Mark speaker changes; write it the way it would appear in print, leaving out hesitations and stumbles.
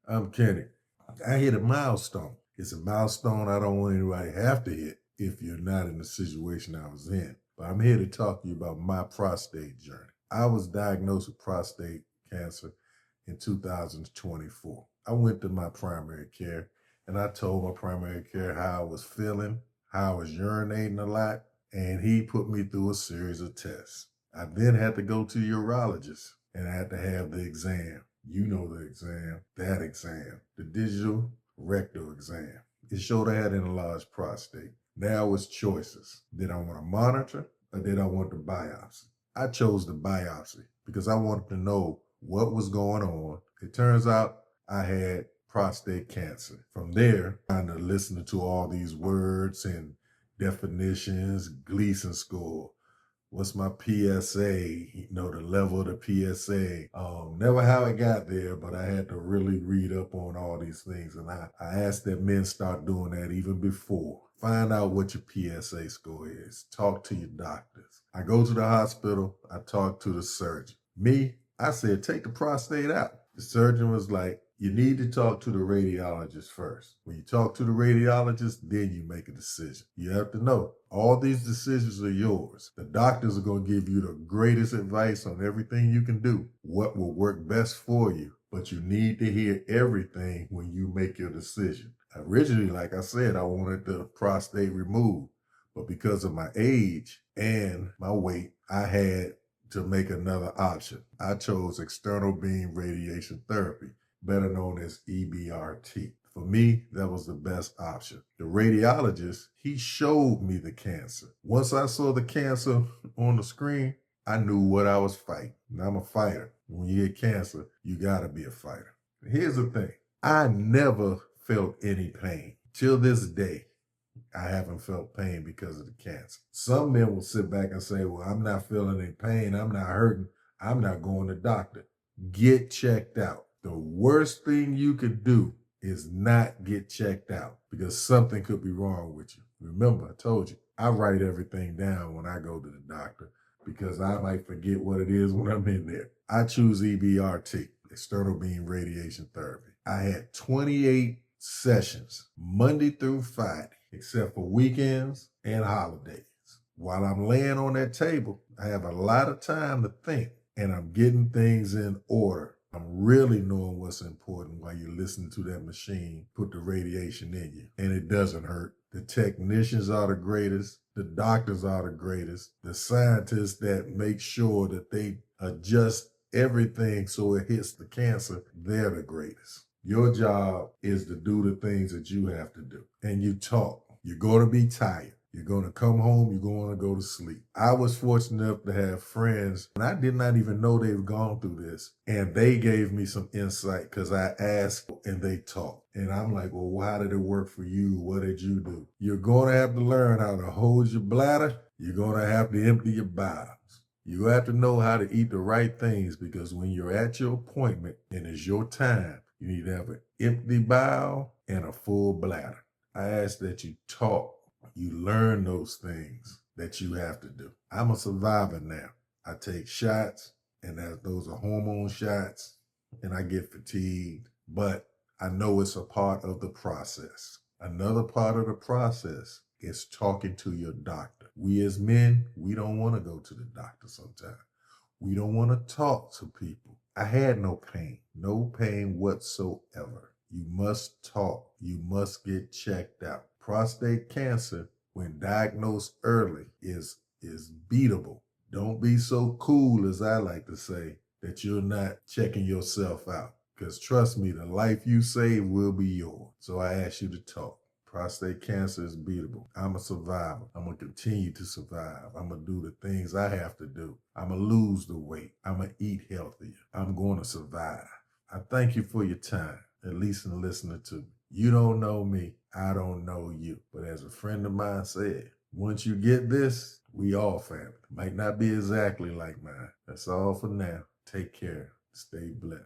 Speaker 1: I'm Kenny. I hit a milestone. It's a milestone I don't want anybody to have to hit if you're not in the situation I was in. But I'm here to talk to you about my prostate journey. I was diagnosed with prostate cancer in 2024. I went to my primary care and I told my primary care how I was feeling, how I was urinating a lot, and he put me through a series of tests. I then had to go to the urologist and I had to have the exam. You know the exam, that exam, the digital rectal exam. It showed I had an enlarged prostate. Now it's choices. Did I want to monitor or did I want the biopsy? I chose the biopsy because I wanted to know what was going on. It turns out I had prostate cancer. From there, kind of listening to all these words and definitions, Gleason score. What's my PSA? The level of the PSA. Never how I got there, but I had to really read up on all these things. And I asked that men start doing that even before. Find out what your PSA score is. Talk to your doctors. I go to the hospital. I talk to the surgeon. I said, take the prostate out. The surgeon was like, you need to talk to the radiologist first. When you talk to the radiologist, then you make a decision. You have to know all these decisions are yours. The doctors are going to give you the greatest advice on everything you can do, what will work best for you. But you need to hear everything when you make your decision. Originally, like I said, I wanted the prostate removed. But because of my age and my weight, I had to make another option. I chose external beam radiation therapy, better known as EBRT. For me, that was the best option. The radiologist, he showed me the cancer. Once I saw the cancer on the screen, I knew what I was fighting. And I'm a fighter. When you get cancer, you gotta be a fighter. Here's the thing. I never felt any pain. Till this day, I haven't felt pain because of the cancer. Some men will sit back and say, well, I'm not feeling any pain. I'm not hurting. I'm not going to the doctor. Get checked out. The worst thing you could do is not get checked out because something could be wrong with you. Remember, I told you, I write everything down when I go to the doctor because I might forget what it is when I'm in there. I choose EBRT, external beam radiation therapy. I had 28 sessions, Monday through Friday, except for weekends and holidays. While I'm laying on that table, I have a lot of time to think and I'm getting things in order. I'm really knowing what's important while you're listening to that machine put the radiation in you. And it doesn't hurt. The technicians are the greatest. The doctors are the greatest. The scientists that make sure that they adjust everything so it hits the cancer, they're the greatest. Your job is to do the things that you have to do. And you talk. You're going to be tired. You're going to come home. You're going to go to sleep. I was fortunate enough to have friends, and I did not even know they've gone through this. And they gave me some insight because I asked and they talked. And I'm like, well, how did it work for you? What did you do? You're going to have to learn how to hold your bladder. You're going to have to empty your bowels. You have to know how to eat the right things because when you're at your appointment and it's your time, you need to have an empty bowel and a full bladder. I ask that you talk. You learn those things that you have to do. I'm a survivor now. I take shots, and those are hormone shots, and I get fatigued, but I know it's a part of the process. Another part of the process is talking to your doctor. We as men, we don't want to go to the doctor sometimes. We don't want to talk to people. I had no pain whatsoever. You must talk. You must get checked out. Prostate cancer, when diagnosed early, is beatable. Don't be so cool, as I like to say, that you're not checking yourself out. Because trust me, the life you save will be yours. So I ask you to talk. Prostate cancer is beatable. I'm a survivor. I'm going to continue to survive. I'm going to do the things I have to do. I'm going to lose the weight. I'm going to eat healthier. I'm going to survive. I thank you for your time, at least in listening to me. You don't know me. I don't know you. But as a friend of mine said, once you get this, we all family. Might not be exactly like mine. That's all for now. Take care. Stay blessed.